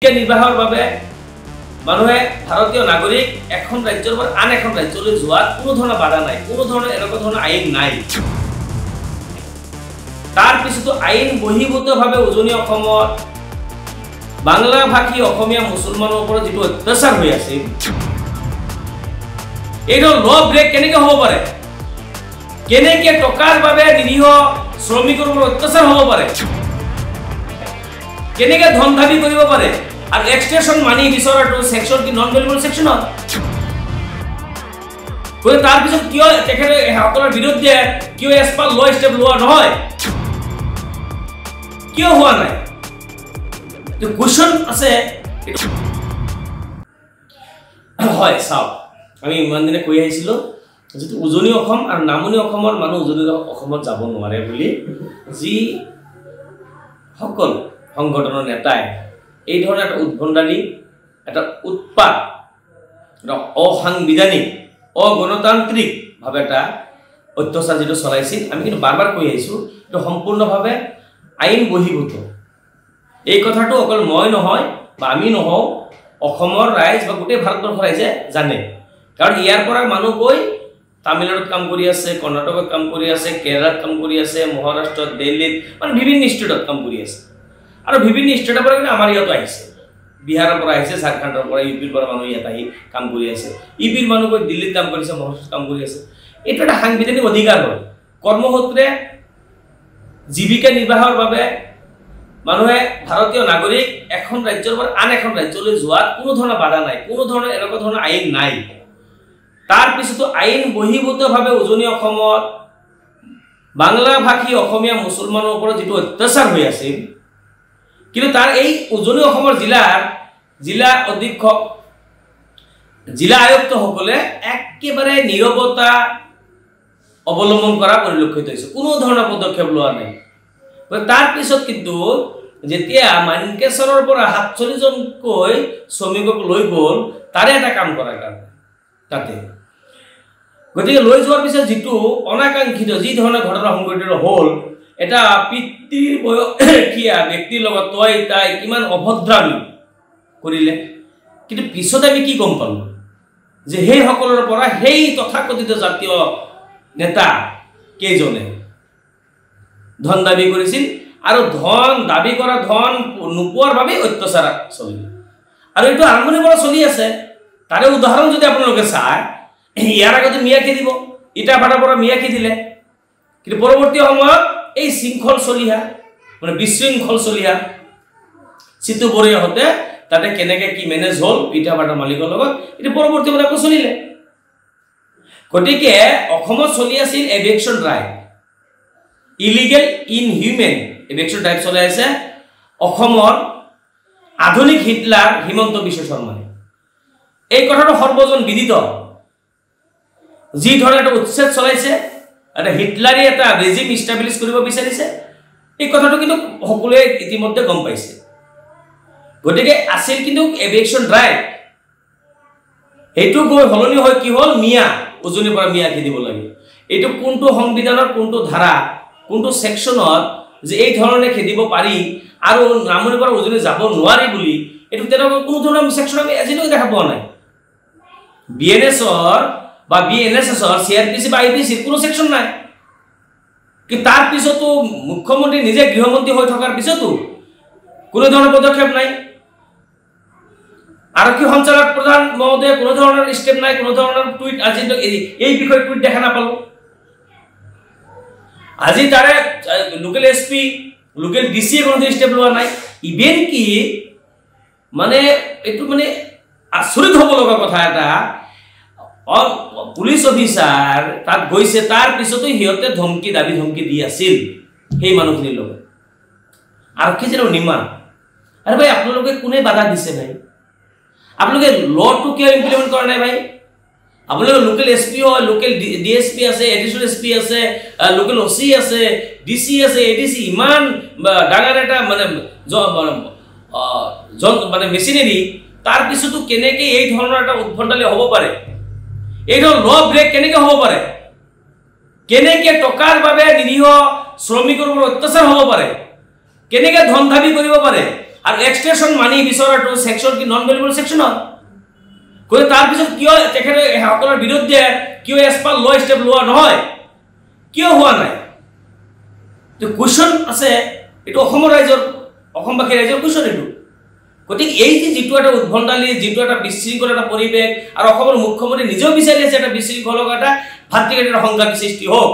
নিৰ্বাহৰ বাবে মানুহে ভাৰতীয় নাগৰিক এখন ৰাজ্যৰ পৰা আন এখন ৰাজ্যলৈ যোৱাত কোনো ধৰণৰ বাধা নাই, কোনো ধৰণৰ এনেকুৱা ধৰণৰ আইন নাই। তাৰ পিছতো আইন বহিৰ্ভূতভাৱে উজনি অসমত বাংলা ভাষী অসমীয়া মুছলমানৰ ওপৰত যিটো অত্যাচাৰ হৈ আছে, এইটো ল ব্ৰেক কেনেকৈ হ'ব পাৰে? কেনেকৈ টকাৰ বাবে নিৰীহ শ্ৰমিকৰ ওপৰত অত্যাচাৰ হ'ব পাৰে? কেনেকৈ ধন দাবী কৰিব পাৰে? আৰু এক্সটেনশন মানি বিচৰাটো সেকশন কি নন ভেলিবল সেকশন হয়। গৈ তাৰ পিছত কিয় তেখেতে সকলৰ বিৰুদ্ধে কিয় এছপাল ল ষ্টেপ লোৱা নহয়? কিয় হোৱা নাই? তো কোৱেশ্চন আছে। হয় চাওক, আমি ইমান দিনে কৈ আহিছিলোঁ যিটো উজনি অসম আৰু নামনি অসমৰ মানুহ উজনি অসমত যাব নোৱাৰে বুলি যি সকল সংগঠনৰ নেতাই এই ধৰণৰ এটা উদ্ভণ্ডালী, এটা উৎপাত, এটা অসাংবিধানিক, অগণতান্ত্ৰিকভাৱে এটা অত্যাচাৰ যিটো চলাইছিল, আমি কিন্তু বাৰ বাৰ কৈ আহিছোঁ এইটো সম্পূৰ্ণভাৱে আইন বহিৰ্ভূত। এই কথাটো অকল মই নহয় বা আমি নহওঁ, অসমৰ ৰাইজ বা গোটেই ভাৰতবৰ্ষৰ ৰাইজে জানে। কাৰণ ইয়াৰ পৰা মানুহ গৈ তামিলনাডুত কাম কৰি আছে, কৰ্ণাটকত কাম কৰি আছে, কেৰালাত কাম কৰি আছে, মহাৰাষ্ট্ৰত, দিল্লীত, মানে বিভিন্ন ষ্টেটত কাম কৰি আছে। আৰু বিভিন্ন ষ্টেটৰ পৰা কিন্তু আমাৰ ইয়াতো আহিছে, বিহাৰৰ পৰা আহিছে, ঝাৰখণ্ডৰ পৰা, ইউপিৰ পৰা মানুহ ইয়াত আহি কাম কৰি আছে, ইউপিৰ মানুহ গৈ দিল্লীত কাম কৰিছে, মহাৰাষ্ট্ৰত কাম কৰি আছে। এইটো এটা সাংবিধানিক অধিকাৰ হয়। কৰ্মসূত্ৰে জীৱিকা নিৰ্বাহৰ বাবে মানুহে ভাৰতীয় নাগৰিক এখন ৰাজ্যৰ পৰা আন এখন ৰাজ্যলৈ যোৱাত কোনো ধৰণৰ বাধা নাই, কোনো ধৰণৰ এনেকুৱা ধৰণৰ আইন নাই। তাৰ পিছতো আইন বহিৰ্ভূতভাৱে উজনি অসমত বাংলা ভাষী অসমীয়া মুছলমানৰ ওপৰত যিটো অত্যাচাৰ হৈ আছিল, কিন্তু তাৰ এই উজনি অসমৰ জিলা অধীক্ষক, জিলা আয়ুক্তসকলে একেবাৰে নীৰৱতা অৱলম্বন কৰা পৰিলক্ষিত হৈছে, কোনো ধৰণৰ পদক্ষেপ লোৱা নাই। তাৰ পিছত কিন্তু যেতিয়া মানকেশ্বৰৰ পৰা ৪৭জনকৈ শ্ৰমিকক লৈ গ'ল তাৰে এটা কাম কৰাৰ কাৰণে তাতে, গতিকে লৈ যোৱাৰ পিছত যিটো অনাকাংক্ষিত যি ধৰণৰ ঘটনা সংঘটিত হ'ল, এটা পিতৃৰ বয়সীয়া ব্যক্তিৰ লগত তই তাই কিমান অভদ্ৰামী কৰিলে। কিন্তু পিছত আমি কি গম পালোঁ যে সেইসকলৰ পৰা সেই তথাকথিত জাতীয় নেতা কেইজনে ধন দাবী কৰিছিল আৰু ধন দাবী কৰা ধন নোপোৱাৰ বাবে অত্যাচাৰ চলিল। আৰু এইটো আৰম্ভণিৰ পৰা চলি আছে। তাৰে উদাহৰণ যদি আপোনালোকে চায়, ইয়াৰ আগতে মিয়াখি দিব, ইটাভাটাৰ পৰা মিয়াখি দিলে, কিন্তু পৰৱৰ্তী সময়ত এই শৃংখল চলিহা, মানে বিশৃংখল চলিহা চিতু বৰুৱাহঁতে তাতে কেনেকৈ কি মেনেজ হ'ল ইটাভাটাৰ মালিকৰ লগত, এইটো পৰৱৰ্তী সময়ত আকৌ চলিলে। গতিকে অসমত চলি আছিল eviction drive, illegal inhuman eviction drive চলাই আছে অসমৰ আধুনিক হিটলাৰ হিমন্ত বিশ্ব শৰ্মাই। এই কথাটো সৰ্বজন বিদিত। যি ধৰণে এটা উচ্ছেদ চলাইছে, এটা হিটলাৰী এটা ৰেজিম ইষ্টাব্লিছ কৰিব বিচাৰিছে, এই কথাটো কিন্তু সকলোৱে ইতিমধ্যে গম পাইছে। গতিকে আছিল কিন্তু এভিকশ্যন ড্ৰাইভ, সেইটো গৈ সলনি হৈ কি হ'ল, উজনিৰ পৰা মিয়াখি দিব লাগে। এইটো কোনটো সংবিধানৰ কোনটো ধাৰা, কোনটো ছেকশ্যনত যে এই ধৰণে খেদিব পাৰি আৰু নামনিৰ পৰা উজনি যাব নোৱাৰি বুলি, এইটো তেনেকুৱা কোনো ধৰণৰ ছেকশ্যন আমি আজিলৈকে দেখা পোৱা নাই। BNSৰ বা BNSSৰ, CRPC বা IPCৰ কোনো ছেকশ্যন নাই। কিন্তু তাৰ পিছতো মুখ্যমন্ত্ৰী নিজে গৃহমন্ত্ৰী হৈ থকাৰ পিছতো কোনো ধৰণৰ পদক্ষেপ নাই। আৰক্ষী সঞ্চালক প্ৰধান মহোদয়ে কোনো ধৰণৰ ষ্টেপ নাই, কোনো ধৰণৰ টুইট আজিলৈকে এই বিষয়ে টুইট দেখা নাপালোঁ। আজি তাৰে লোকেল SP, লোকেল DCয়ে কোনো ষ্টেপ লোৱা নাই। ইভেন কি মানে এইটো মানে আচৰিত হ'ব লগা কথা, এটা পুলিচ অফিচাৰ তাত গৈছে, তাৰ পিছতো সিহঁতে দাবী ধমকি দি আছিল সেই মানুহখিনিৰ লগত। আৰক্ষী যেন নিমান, আৰে ভাই আপোনালোকে কোনে বাধা দিছে ভাই? আপোনালোকে লটো কিয় ইমপ্লিমেণ্ট কৰা নাই ভাই? আপোনালোকে লোকেল SP হয়, লোকেল DSP আছে, এডিশ্যনেল SP আছে, লোকেল OC আছে, DC আছে, ADC, ইমান ডাঙৰ এটা মানে মেচিনেৰী, তাৰ পিছতো কেনেকৈ এই ধৰণৰ এটা উদ্ভণ্ডালী হ'ব পাৰে? এই ধৰণৰ ল ব্ৰেক কেনেকৈ হ'ব পাৰে? কেনেকৈ টকাৰ বাবে নিৰীহ শ্ৰমিকৰ ওপৰত অত্যাচাৰ হ'ব পাৰে? কেনেকৈ ধন দাবী কৰিব পাৰে? আৰু এক্সটেনশ্যন মানি বিচৰাটো ছেকশ্যন কি নন ভেলুবল ছেকশ্যন হয় গতিকে তাৰপিছত কিয় তেখেতে সকলৰ বিৰুদ্ধে কিয় এজ পাৰ ল ষ্টেপ লোৱা নহয় কিয় হোৱা নাই তো কুৱেশ্যন আছে এইটো অসমৰ ৰাইজৰ অসমবাসী ৰাইজৰ কুৱেশ্যন এইটো গতিকে এই যে যিটো এটা উদ্ভণ্ডালি যিটো এটা বিশৃংখল এটা পৰিৱেশ আৰু অসমৰ মুখ্যমন্ত্ৰী নিজেও বিচাৰি আছে এটা বিশৃংখল এটা ভাতৃঘাতীৰ সংঘাত সৃষ্টি হওক